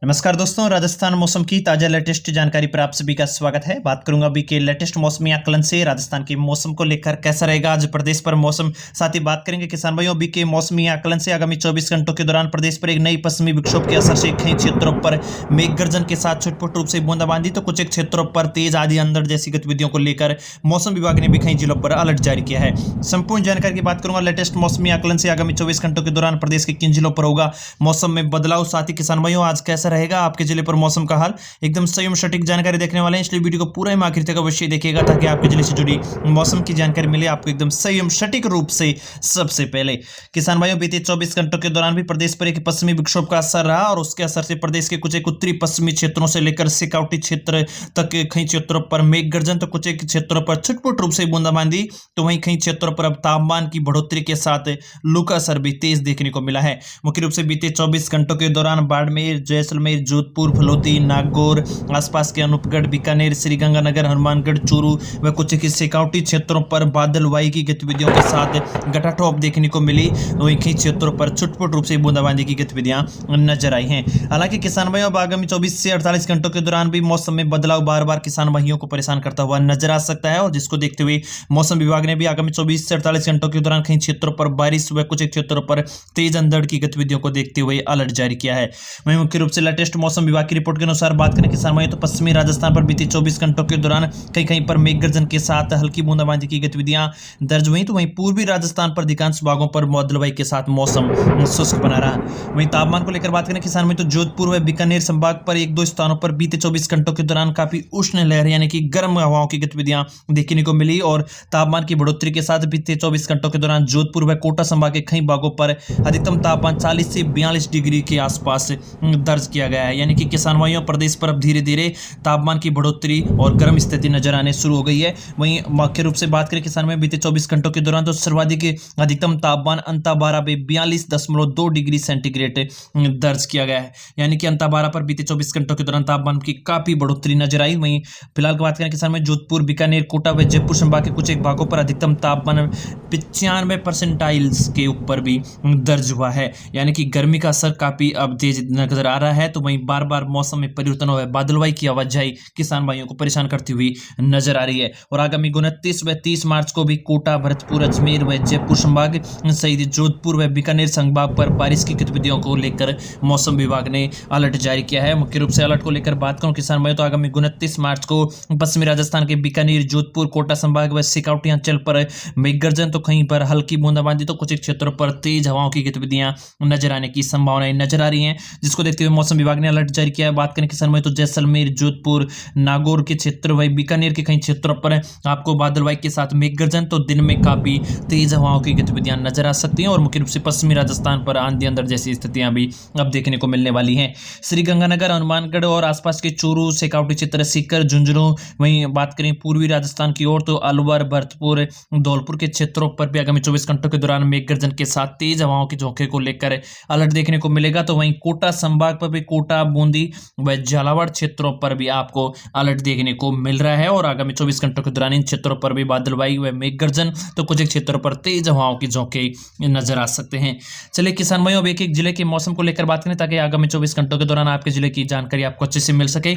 नमस्कार दोस्तों, राजस्थान मौसम की ताजा लेटेस्ट जानकारी पर आप सभी का स्वागत है। बात करूंगा अभी के लेटेस्ट मौसमी आकलन से राजस्थान के मौसम को लेकर कैसा रहेगा आज प्रदेश पर मौसम। साथ ही बात करेंगे किसान भाइयों अभी के मौसमी आकलन से आगामी 24 घंटों के दौरान प्रदेश पर एक नई पश्चिमी विक्षोभ के असर से कई क्षेत्रों पर मेघ गर्जन के साथ छुटपुट रूप से बूंदाबांदी तो कुछ एक क्षेत्रों पर तेज आंधी अंधड़ जैसी गतिविधियों को लेकर मौसम विभाग ने भी कई जिलों पर अलर्ट जारी किया है। संपूर्ण जानकारी की बात करूंगा लेटेस्ट मौसमी आकलन से आगामी 24 घंटों के दौरान प्रदेश के किन जिलों पर होगा मौसम में बदलाव। साथ ही किसान भाइयों आज कैसा रहेगा आपके जिले पर मौसम का हाल, एकदम सही एवं सटीक जानकारी देखने वाले हैं, इसलिए वीडियो को पूरा ही आखिर तक अवश्य देखिएगा ताकि आपके जिले से जुड़ी मौसम की जानकारी मिले आपको एकदम सही एवं सटीक रूप से। सबसे पहले किसान भाइयों बीते 24 घंटों के दौरान भी प्रदेश पर एक पश्चिमी विक्षोभ का असर रहा और उसके असर से प्रदेश के कुछ एक उत्तरी पश्चिमी क्षेत्रों से लेकर सिकाउटी क्षेत्र तक कई क्षेत्रों पर मेघ गर्जन तो कुछ एक क्षेत्रों पर छुटपुट रूप से बूंदाबांदी तो वहीं कई क्षेत्रों पर अब तापमान की बढ़ोतरी के साथ लू का असर भी तेज देखने को मिला है। मुख्य रूप से बीते 24 घंटों के दौरान बाड़मेर, जैसलमेर, जोधपुर, फलोती, नागौर, आसपास के अनूपगढ़, बीकानेर, श्रीगंगानगर, हनुमानगढ़, चूरू व कुछ सिकाउटी क्षेत्रों पर बादलवाई की गतिविधियों के साथ घटाटोप देखने को मिली। वहीं कई क्षेत्रों पर छुटपुट रूप से बूंदाबांदी की गतिविधियां नजर आई हैं। हालांकि किसान भाइयों अब आगामी 24 से 48 घंटों के दौरान भी मौसम में बदलाव बार बार किसान भाइयों को परेशान करता हुआ नजर आ सकता है और जिसको देखते हुए मौसम विभाग ने भी आगामी 24 से 48 घंटों के दौरान कई क्षेत्रों पर बारिश व कुछ क्षेत्रों पर तेज अंधड़ की गतिविधियों को देखते हुए अलर्ट जारी किया है। वहीं मुख्य रूप से लेटेस्ट मौसम विभाग की रिपोर्ट के अनुसार बात करें किसान भाइयों तो पश्चिमी राजस्थान पर बीते 24 घंटों के दौरान कहीं कहीं पर मेघ गर्जन के साथ हल्की बूंदाबांदी की गतिविधियां दर्ज हुई तो वहीं पूर्वी राजस्थान पर अधिकांश भागों पर बादलवाई के साथ मौसम शुष्क बना रहा। वहीं तापमान को लेकर बात करें किसान भाई तो जोधपुर व बीकानेर संभाग पर एक दो स्थानों पर बीते 24 घंटों के दौरान काफी उष्ण लहर यानी कि गर्म हवाओं की गतिविधियां देखने को मिली और तापमान की बढ़ोतरी के साथ बीते 24 घंटों के दौरान जोधपुर व कोटा संभाग के कई भागों पर अधिकतम तापमान 40 से 42 डिग्री के आसपास दर्ज किया गया है। यानी कि किसान भाइयों प्रदेश पर अब धीरे धीरे तापमान की बढ़ोतरी और गर्म स्थिति नजर आने शुरू हो गई है। वहीं मुख्य रूप से बात करें किसान में बीते 24 घंटों के दौरान तो सर्वाधिक अधिकतम तापमान अंताबारा में 42.2 डिग्री सेंटीग्रेड दर्ज किया गया है। यानी कि अंताबारा पर बीते 24 घंटों के दौरान तापमान की काफी बढ़ोतरी नजर आई। वहीं फिलहाल की बात करें किसान में जोधपुर, बीकानेर, कोटा व जयपुर संभाग के कुछ एक भागों पर अधिकतम तापमान 95 परसेंटाइल्स के ऊपर भी दर्ज हुआ है। यानी कि गर्मी का असर काफी अब तेज नजर आ रहा है। तो वहीं बार बार मौसम में परिवर्तन हुआ है, बादलवाई की आवाजाही किसान भाइयों को परेशान करती हुई नजर आ रही है। और आगामी 29 व 30 मार्च को भी कोटा, भरतपुर, अजमेर व जयपुर संभाग सहित जोधपुर व बीकानेर संभाग पर बारिश की गतिविधियों को लेकर मौसम विभाग ने अलर्ट जारी किया है। मुख्य रूप से अलर्ट को लेकर बात करूं किसान भाइयों तो आगामी 29 मार्च को पश्चिमी राजस्थान के बीकानेर, जोधपुर, कोटा संभाग व सिकाउटी अंचल पर मेघ गर्जन तो कहीं पर हल्की बूंदाबांदी तो कुछ क्षेत्रों पर तेज हवाओं की गतिविधियां नजर आने की संभावनाएं नजर आ रही हैं, जिसको देखते हुए मौसम विभाग ने अलर्ट जारी किया है। बात करें किसान भाई तो जैसलमेर, जोधपुर, नागौर के क्षेत्र व बीकानेर के कई क्षेत्रों पर आपको बादलवाई के साथ मेघ गर्जन तो दिन में काफी तेज हवाओं की गतिविधियां नजर आ सकती हैं और मुख्य रूप से पश्चिमी राजस्थान पर आंधी अंधड़ जैसी स्थितियां भी अब देखने को मिलने वाली हैं। श्रीगंगानगर, हनुमानगढ़ और आसपास के चूरू, सिकाउटी क्षेत्र, सीकर, झुंझुनू, वहीं बात करें पूर्वी राजस्थान की ओर तो अलवर, भरतपुर, धौलपुर के क्षेत्रों पर भी आगामी 24 घंटों के दौरान मेघ गर्जन के साथ तेज हवाओं के झोंके को लेकर अलर्ट देखने को मिलेगा। तो वहीं कोटा संभाग पर भी कोटा, बूंदी व झालावाड़ क्षेत्रों पर भी आपको अलर्ट देखने को मिल रहा है और आगामी 24 घंटों के दौरान इन क्षेत्रों पर भी बादलवाई व मेघ गर्जन तो कुछ एक क्षेत्रों पर तेज हवाओं के झोंके नजर आ सकते हैं। चलिए किसान भाइयों अब एक एक जिले के मौसम को लेकर बात करें ताकि आगामी 24 घंटों के दौरान आपके जिले की जानकारी आपको अच्छे से मिल सके।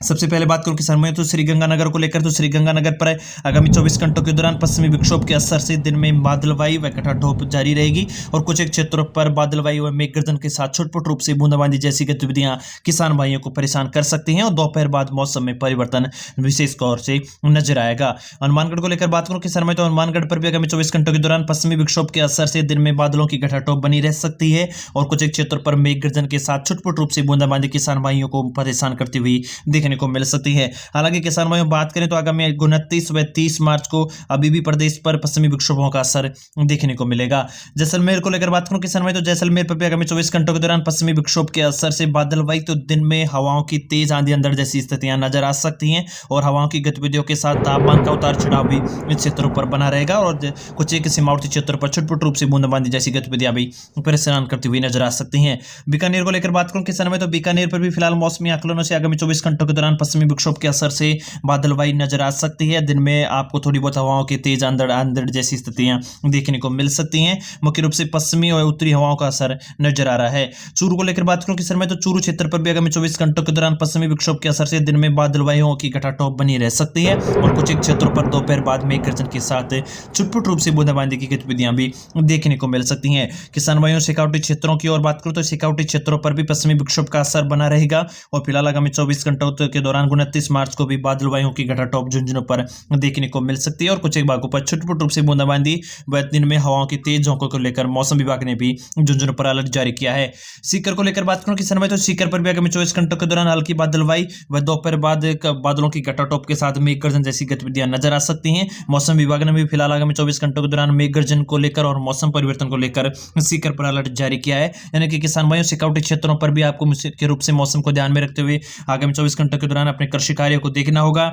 सबसे पहले बात करूं किसान भाइयों तो श्रीगंगानगर को लेकर तो श्रीगंगानगर पर आगामी 24 घंटों के दौरान पश्चिमी विक्षोभ के असर से दिन में बादलवाई व घटाटोप जारी रहेगी और कुछ एक क्षेत्रों पर बादलवाई व मेघ गर्जन के साथ छुटपुट रूप से बूंदाबांदी जैसी गतिविधियां किसान भाइयों को परेशान कर सकती हैं और दोपहर बाद मौसम में परिवर्तन विशेष तौर से नजर आएगा। हनुमानगढ़ को लेकर बात करूं किसान भाई तो हनुमानगढ़ पर भी आगामी 24 घंटों के दौरान पश्चिमी विक्षोभ के असर से दिन में बादलों की घटाटोप बनी रह सकती है और कुछ एक क्षेत्रों पर मेघ गर्जन के साथ छुटपुट रूप से बूंदाबांदी किसान भाइयों को परेशान करती हुई देखने को मिल सकती है। हालांकि किसान भाइयों बात करें तो आगामी 29 व 30 मार्च को अभी भी प्रदेश पर पश्चिमी विक्षोभों का असर देखने को मिलेगा। जैसलमेर को लेकर बात करूं किसान भाई तो जैसलमेर पर भी आगामी 24 घंटों के दौरान पश्चिमी विक्षोभ के असर से बादलवाई तो दिन में हवाओं की तेज आंधी अंधड़ जैसी स्थितियां नजर आ सकती हैं और हवाओं की गतिविधियों के साथ तापमान का उतार चढ़ाव भी इन क्षेत्रों पर बना रहेगा और कुछ एक सीमावर्ती क्षेत्रों पर छुटपुट रूप से बूंदाबांदी जैसी गतिविधियां भी परेशान करती हुई नजर आ सकती हैं। बीकानेर को लेकर बात करूं किसान भाई तो बीकानेर पर भी फिलहाल मौसमी आकलनों से आगामी 24 घंटों के दौरान पश्चिमी विक्षोभ के असर से बादलवाई नजर आ सकती है। दिन में आपको थोड़ी बहुत हवाओं की तेज अंधड़ जैसी स्थितियां देखने को मिल सकती हैं। मुख्य रूप से पश्चिमी और उत्तरी हवाओं का असर नजर आ रहा है। चूरू को लेकर बात करूं किस समय, तो चूरू क्षेत्र पर भी आगामी 24 घंटों के दौरान पश्चिमी विक्षोभ के असर से दिन में बादलवाइयों की घटाटोप बनी रह सकती है और कुछ एक क्षेत्रों पर दोपहर बाद मेघ गर्जन के साथ छुटपुट रूप से बूंदाबांदी की गतिविधियां भी देखने को मिल सकती हैं। किसान भाइयों सिकाउटी क्षेत्रों की ओर बात करूं तो सिकाउटी क्षेत्रों पर भी पश्चिमी विक्षोभ का असर बना रहेगा और फिलहाल आगामी 24 घंटों के दौरान 29 मार्च को भी बादलवाइयों की घटाटोप झुंझुनों पर देखने को मिल सकती है और कुछ एक भागों पर छुटपुट रूप से बूंदाबांदी व दिन में हवाओं की तेज झोंकों को लेकर मौसम विभाग ने भी झुंझुनों पर अलर्ट जारी किया है। सीकर को लेकर बात करूं किसान भाई, तो सीकर पर भी आगामी 24 घंटों के दौरान हल्की बादलवाई व दोपहर बाद बादलों की घटाटोप के साथ मेघ गर्जन जैसी गतिविधियां नजर आ सकती हैं। मौसम विभाग ने भी फिलहाल आगामी 24 घंटों के दौरान मेघ गर्जन को लेकर और मौसम परिवर्तन को लेकर सीकर पर अलर्ट जारी किया है। यानी कि किसान भाइयों सिकाउटी क्षेत्रों पर भी आपको मुख्य रूप से मौसम को ध्यान में रखते हुए आगामी 24 घंटों के दौरान अपने कृषि कार्यों को देखना होगा।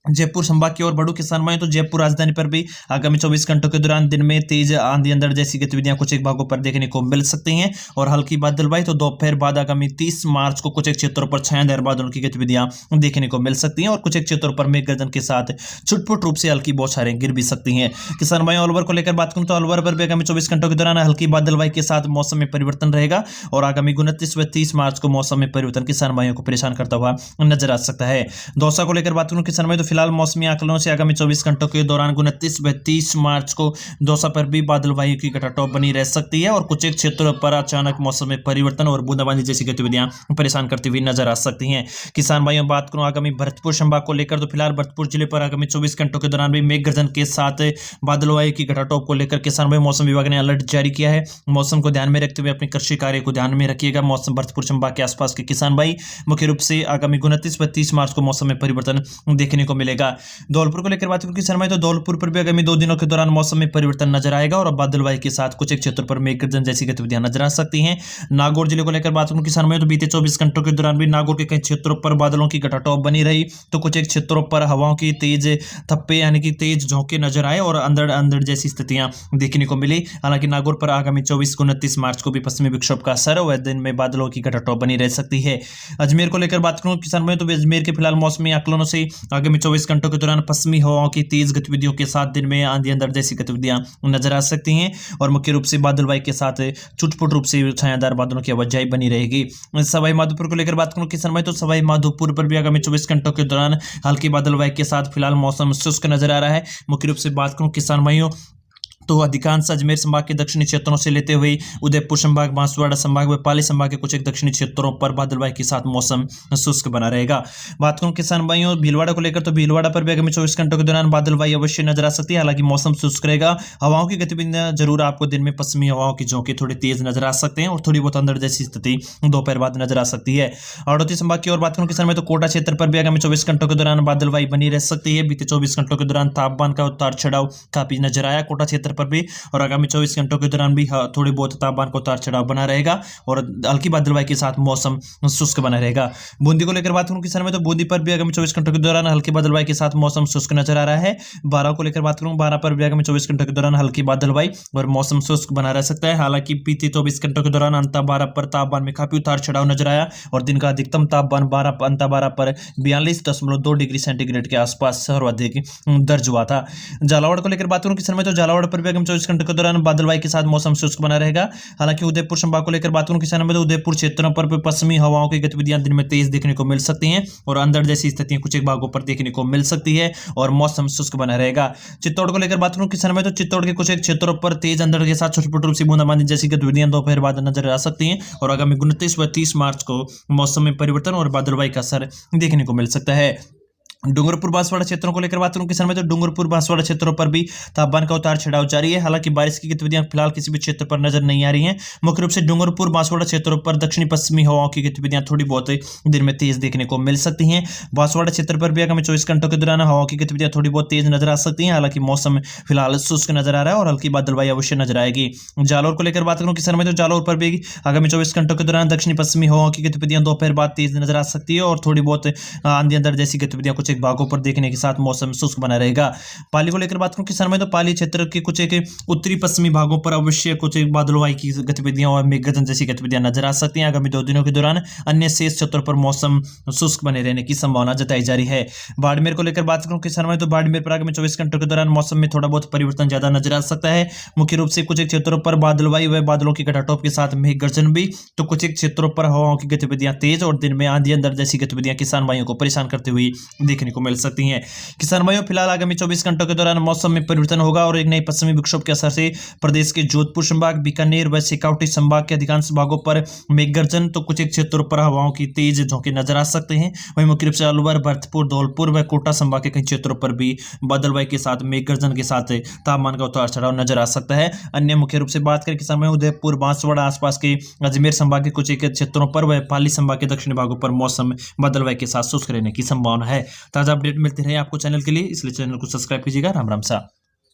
जयपुर संभाग की ओर बढ़ू किसान भाई, तो जयपुर राजधानी पर भी आगामी 24 घंटों के दौरान दिन में तेज आंधी अंधड़ जैसी गतिविधियां कुछ एक भागों पर देखने को मिल सकती हैं और हल्की बादलवाई तो दोपहर बाद आगामी 30 मार्च को कुछ एक क्षेत्रों पर छायादार बादलों की गतिविधियां देखने को मिल सकती हैं और कुछ एक क्षेत्रों पर मेघ गर्जन के साथ छुटपुट रूप से हल्की बौछारें गिर भी सकती हैं। किसान भाई अलवर को लेकर बात करूं तो अलवर पर भी आगामी 24 घंटों के दौरान हल्की बादलवाई के साथ मौसम में परिवर्तन रहेगा और आगामी 29 व 30 मार्च को मौसम में परिवर्तन किसान भाइयों को परेशान करता हुआ नजर आ सकता है। दौसा को लेकर बात करूं किसान भाई, तो फिलहाल मौसमी आंकलन से आगामी 24 घंटों के दौरान 29 व 30 मार्च को दौसा पर भी बादलवायु की घटाटोप बनी रह सकती है और कुछ एक क्षेत्रों पर अचानक मौसम में परिवर्तन और बूंदाबांदी जैसी गतिविधियां परेशान करती हुई नजर आ सकती हैं। किसान भाइयों बात करूं आगामी भरतपुर संभाग को लेकर, तो फिलहाल भरतपुर जिले पर आगामी 24 घंटों के दौरान भी मेघ गर्जन के साथ बादलवायु की घटाटोप को लेकर किसान भाई मौसम विभाग ने अलर्ट जारी किया है। मौसम को ध्यान में रखते हुए अपने कृषि कार्य को ध्यान में रखिएगा। मौसम भरतपुर संभाग के आसपास के किसान भाई मुख्य रूप से आगामी 29 व 30 मार्च को मौसम में परिवर्तन देखने को मिलेगा। धौलपुर को लेकर बात करूं किसान भाई, तो धौलपुर पर भी आगामी 2 दिनों के दौरान मौसम में परिवर्तन नजर आएगा और बादलवाई के साथ कुछ एक क्षेत्रों पर मेघ गर्जन जैसी गतिविधियां नजर आ सकती हैं। नागौर जिले को लेकर बात करूं किसान भाई, तो बीते 24 घंटों के दौरान भी नागौर के कई क्षेत्रों पर बादलों की घटाटोप बनी रही तो कुछ एक क्षेत्रों पर हवाओं की तेज थप्पे यानी कि तेज झोंके नजर आए और अंधड़ जैसी स्थितियां देखने को मिली। हालांकि नागौर पर आगामी 24-29 मार्च को भी पश्चिमी विक्षोभ का असर व दिन में बादलों की घटाटोप बनी रह सकती है। अजमेर को लेकर बात करूं किसान भाई, तो अजमेर के फिलहाल मौसमी आकलनों से आगामी 24 घंटों के दौरान पश्चिमी हवाओं की तेज गतिविधियों के साथ दिन में आंधी अंधड़ जैसी गतिविधियां नजर आ सकती हैं और मुख्य रूप से बादलवाई के साथ छुटपुट रूप से छायादार बादलों की आवाजाही बनी रहेगी। सवाई माधोपुर को लेकर बात करूं किसान भाई, तो सवाई माधोपुर पर भी आगामी 24 घंटों के दौरान हल्की बादलवाई के साथ फिलहाल मौसम शुष्क नजर आ रहा है। मुख्य रूप से बात करूं किसान भाइयों, तो अधिकांश अजमेर संभाग के दक्षिणी क्षेत्रों से लेते हुए उदयपुर संभाग, बांसवाड़ा संभाग व पाली संभाग के कुछ एक दक्षिणी क्षेत्रों पर बादलवाई के साथ मौसम शुष्क बना रहेगा। बात करूं किसान भाइयों भीलवाड़ा को लेकर, तो भीलवाड़ा पर भी आगामी 24 घंटों के दौरान बादलवाई अवश्य नजर आ सकती है। हालांकि मौसम शुष्क रहेगा। हवाओं की गतिविधियां जरूर आपको दिन में पश्चिमी हवाओं की झोंके थोड़ी तेज नजर आ सकते हैं और थोड़ी बहुत अंधड़ जैसी स्थिति दोपहर बाद नजर आ सकती है। हड़ौती संभाग की ओर बात करूं किसान भाई, तो कोटा क्षेत्र पर भी आगामी 24 घंटों के दौरान बादलवाई बनी रह सकती है। बीते 24 घंटों के दौरान तापमान का उतार चढ़ाव काफी नजर आया कोटा क्षेत्र पर भी और आगामी 24 घंटों के दौरान भी थोड़ी बहुत तापमान को उतार चढ़ाव बना रहेगा और हल्की बादलवाई के साथ मौसम शुष्क बना रहेगा। बूंदी को लेकर बात करूं किसान में, तो बूंदी पर भी आगामी 24 घंटों के दौरान हल्की बादलवाई के साथ मौसम शुष्क नजर आ रहा है। बारां को लेकर बात करूं, बारां पर भी आगामी 24 घंटों के दौरान हल्की बादलवाई और मौसम शुष्क बना रह सकता है। हालांकि बीते 24 घंटों के दौरान अंता बारां पर तापमान में काफी उतार चढ़ाव नजर आया और दिन का अधिकतम तापमान अंता बारां पर 42.2 डिग्री सेंटीग्रेड के आसपास सर्वाधिक दर्ज हुआ था। झालावाड़ को लेकर बात करूं किसान में, तो झालावाड़ पर भी आगामी 24 घंटों के दौरान बादलवाई के साथ मौसम शुष्क बना रहेगा। हालांकि उदयपुर संभाग को लेकर बात करूं किसान में, तो उदयपुर क्षेत्रों पर पश्चिमी हवाओं की गतिविधियां दिन में तेज देखने को मिल सकती हैं और अंधड़ जैसी स्थितियां कुछ एक भागों पर देखने को मिल सकती है और मौसम शुष्क बना रहेगा। चित्तौड़ को लेकर बात करूं किसान में, तो चित्तौड़ के कुछ एक क्षेत्रों पर तेज अंधड़ के साथ छोटे-छोटे रूप से बूंदाबांदी जैसी गतिविधियां दोपहर बाद नजर आ सकती हैं और आगामी 29 व 30 मार्च को मौसम में परिवर्तन और बादलवाई का असर देखने को मिल सकता है। डूंगरपुर बांसवाड़ा क्षेत्रों को लेकर बात करूं किसान में, तो डूंगरपुर बांसवाड़ा क्षेत्रों पर भी तापमान का उतार चढ़ाव जारी है। हालांकि बारिश की गतिविधियां फिलहाल किसी भी क्षेत्र पर नजर नहीं आ रही हैं। मुख्य रूप से डूंगरपुर बांसवाड़ा क्षेत्रों पर दक्षिणी पश्चिमी हवाओं की गतिविधियां थोड़ी बहुत दिन में तेज देखने को मिल सकती हैं। बांसवाड़ा क्षेत्र पर भी आगामी 24 घंटों के दौरान हवाओं की गतिविधियां थोड़ी बहुत तेज नजर आ सकती हैं। हालांकि मौसम फिलहाल शुष्क नजर आ रहा है और हल्की बादलवाई अवश्य नजर आएगी। जालौर को लेकर बात करूं किसान में, तो जालौर पर भी आगामी 24 घंटों के दौरान दक्षिणी पश्चिमी हवाओं की गतिविधियां दोपहर बाद तेज नजर आ सकती है और थोड़ी बहुत आंधी अंधड़ जैसी गतिविधियां कुछ एक भागों पर देखने के साथ मौसम शुष्क बना रहेगा। पाली को लेकर बात करूं किसान भाई, तो पाली क्षेत्र के कुछ एक उत्तरी पश्चिमी भागों पर अवश्य कुछ एक बादलवाई की गतिविधियां और मेघगर्जन जैसी गतिविधियां नजर आ सकती हैं। आगामी 2 दिनों के दौरान अन्य शेष क्षेत्रों पर मौसम शुष्क बने रहने की संभावना जताई जा रही है। बाड़मेर को लेकर बात करूं किसान भाई, तो बाड़मेर पर आगामी 24 घंटों के दौरान मौसम में थोड़ा बहुत परिवर्तन ज्यादा नजर आ सकता है। मुख्य रूप से कुछ एक क्षेत्रों पर बादलवाई व बादलों की घटाटोप के साथ मेघ गर्जन भी, तो कुछ एक क्षेत्रों पर हवाओं की गतिविधियां तेज और दिन में आंधी अंदर जैसी गतिविधियां किसान भाइयों को परेशान करते हुए देखने को मिल सकती हैं। किसान भाइयों फिलहाल आगामी 24 घंटों के दौरान मौसम में परिवर्तन होगा और एक नई पश्चिमी विक्षोभ के असर से प्रदेश के जोधपुर संभाग, बीकानेर व सिकाउटी संभाग के अधिकांश भागों पर मेघ गर्जन, तो कुछ एक क्षेत्रों पर हवाओं की तेज झोंके नजर आ सकते हैं। वहीं मुख्य रूप से अलवर, भरतपुर, धौलपुर व कोटा संभाग के कई क्षेत्रों पर भी बादलवाई के साथ मेघ गर्जन के साथ तापमान का उतार चढ़ाव नजर आ सकता है। अन्य मुख्य रूप से बात करें किसान भाइयों, उदयपुर, बांसवाड़ा आसपास के अजमेर संभाग के कुछ एक क्षेत्रों पर व पाली संभाग के दक्षिणी भागों पर मौसम बादलवाई के साथ शुष्क रहने की संभावना है। ताजा अपडेट मिलते रहे आपको चैनल के लिए, इसलिए चैनल को सब्सक्राइब कीजिएगा। राम राम सा।